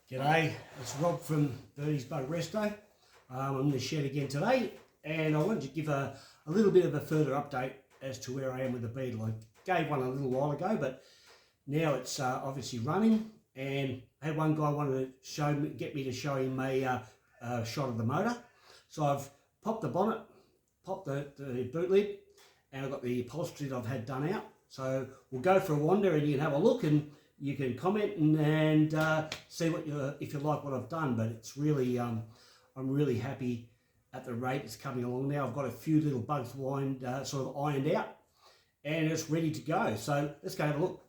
G'day, it's Rob from Bernie's Bug Resto. I'm in the shed again today, and I wanted to give a little bit of a further update as to where I am with the beetle. I gave one a little while ago, but now it's obviously running, and I had one guy wanted to get me to show him a shot of the motor. So I've popped the bonnet, popped the boot lid, and I've got the upholstery that I've had done out. So we'll go for a wander and you can have a look and you can comment and see what if you like what I've done. But it's really, I'm really happy at the rate it's coming along now. I've got a few little bugs sort of ironed out, and it's ready to go. So let's go have a look.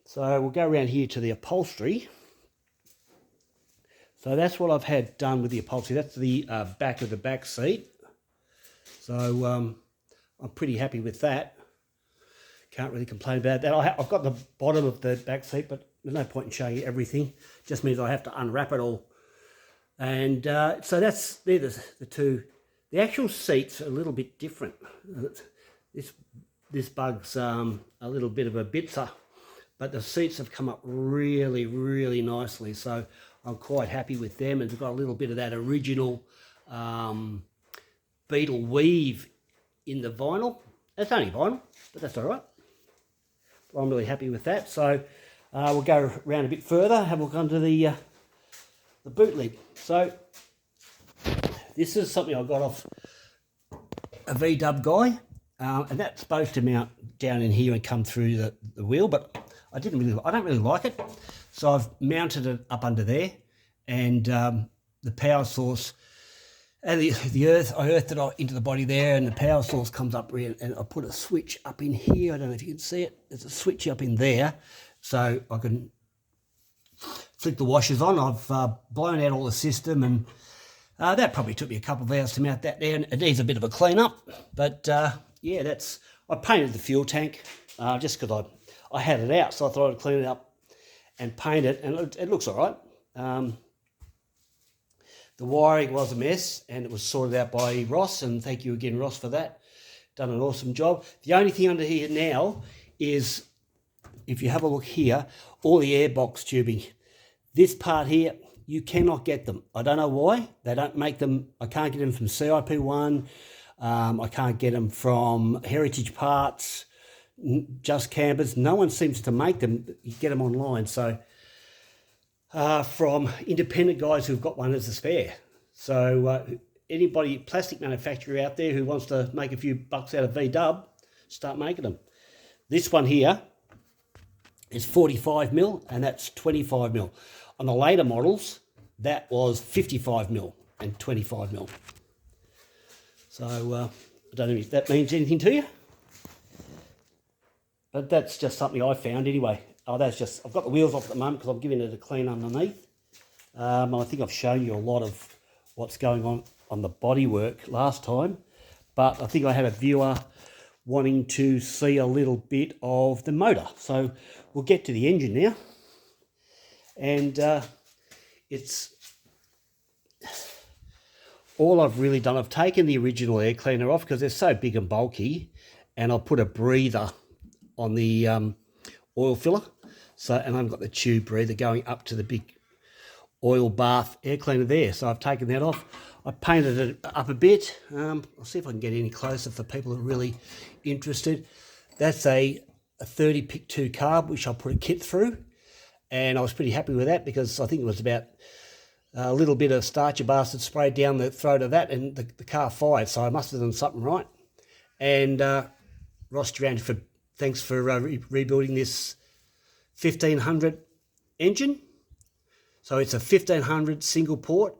So we'll go around here to the upholstery. So that's what I've had done with the upholstery. That's the back of the back seat. So I'm pretty happy with that. Can't really complain about that. I've got the bottom of the back seat, but there's no point in showing you everything. Just means I have to unwrap it all. And so they're the two. The actual seats are a little bit different. This bug's a little bit of a bitzer, but the seats have come up really, really nicely. So I'm quite happy with them, and they've got a little bit of that original beetle weave in the vinyl. It's only vinyl, but that's all right. I'm really happy with that. So we'll go around a bit further, have a look under the boot lid. So this is something I got off a VW guy, and that's supposed to mount down in here and come through the wheel, but I don't really like it. So I've mounted it up under there, and the power source and I earthed it into the body there, and the power source comes up here, and I put a switch up in here. I don't know if you can see it. There's a switch up in there, so I can flick the washers on. I've blown out all the system, and that probably took me a couple of hours to mount that there. It needs a bit of a clean up, but yeah, I painted the fuel tank just because I had it out, so I thought I'd clean it up and paint it, and it looks all right. The wiring was a mess, and it was sorted out by Ross, and thank you again, Ross, for that. Done an awesome job. The only thing under here now is, if you have a look here, all the airbox tubing. This part here, you cannot get them. I don't know why. They don't make them. I can't get them from CIP1. I can't get them from Heritage Parts, Just Campers. No one seems to make them. You get them online. So from independent guys who've got one as a spare. So anybody, plastic manufacturer out there who wants to make a few bucks out of VW, start making them. This one here is 45mm, and that's 25mm. On the later models, that was 55mm and 25mm. So I don't know if that means anything to you, but that's just something I found anyway. Oh, that's just, I've got the wheels off at the moment because I'm giving it a clean underneath. I think I've shown you a lot of what's going on the bodywork last time, but I think I had a viewer wanting to see a little bit of the motor. So we'll get to the engine now. And it's all I've really done. I've taken the original air cleaner off because they're so big and bulky, and I'll put a breather on the oil filler. So, and I've got the tube breather going up to the big oil bath air cleaner there. So I've taken that off. I painted it up a bit. I'll see if I can get any closer for people who are really interested. That's a 30 pick 2 carb, which I put a kit through. And I was pretty happy with that because I think it was about a little bit of starcher bastard sprayed down the throat of that, and the car fired. So I must have done something right. And Ross Durant, thanks for rebuilding this 1500 engine. So it's a 1500 single port.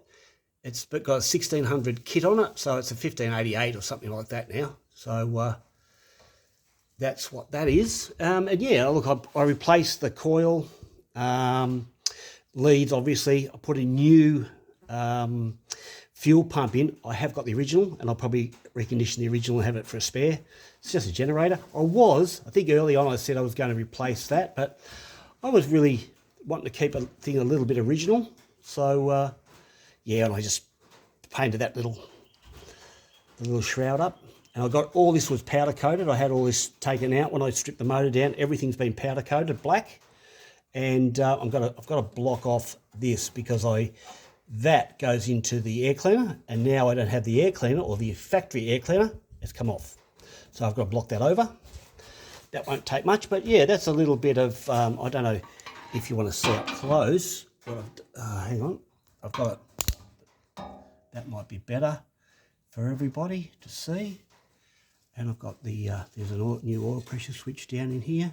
It's got a 1600 kit on it, so it's a 1588 or something like that now. So that's what that is. And yeah, look, I replaced the coil leads, obviously. I put a new fuel pump in. I have got the original, and I'll probably recondition the original and have it for a spare. It's just a generator. I think early on I said I was going to replace that, but I was really wanting to keep a thing a little bit original. So yeah, and I just painted that little shroud up. And I got all this was powder coated. I had all this taken out when I stripped the motor down. Everything's been powder coated black. and I've got to block off this because that goes into the air cleaner, and now I don't have the air cleaner, or the factory air cleaner. It's come off, so I've got to block that over. That won't take much, but yeah, that's a little bit of I don't know if you want to see up close what hang on, I've got it. That might be better for everybody to see. And I've got the there's a new oil pressure switch down in here.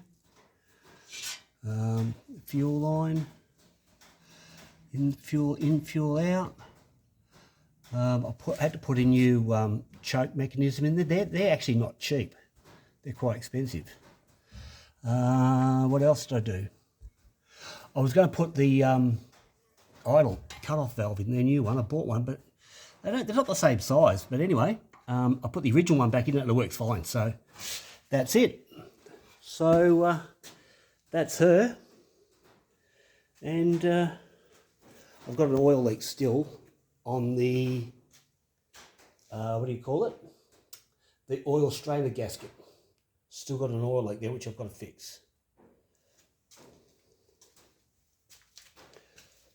Fuel line, in fuel out. I had to put a new choke mechanism in there. They're actually not cheap. They're quite expensive. What else did I do? I was going to put the idle cut-off valve in their new one. I bought one, but they're not the same size. But anyway, I put the original one back in and it works fine. So that's it. So that's her. And I've got an oil leak still on the, what do you call it? The oil strainer gasket. Still got an oil leak there, which I've got to fix.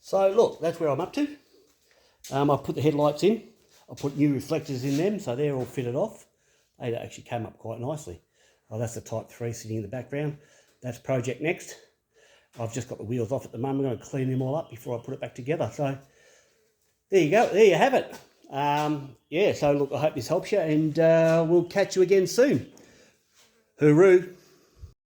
So look, that's where I'm up to. I put the headlights in. I put new reflectors in them, so they're all fitted off. They actually came up quite nicely. Oh, that's the Type 3 sitting in the background. That's Project Next. I've just got the wheels off at the moment. I'm going to clean them all up before I put it back together. So there you go. There you have it. Yeah, so look, I hope this helps you, and we'll catch you again soon. Hooroo.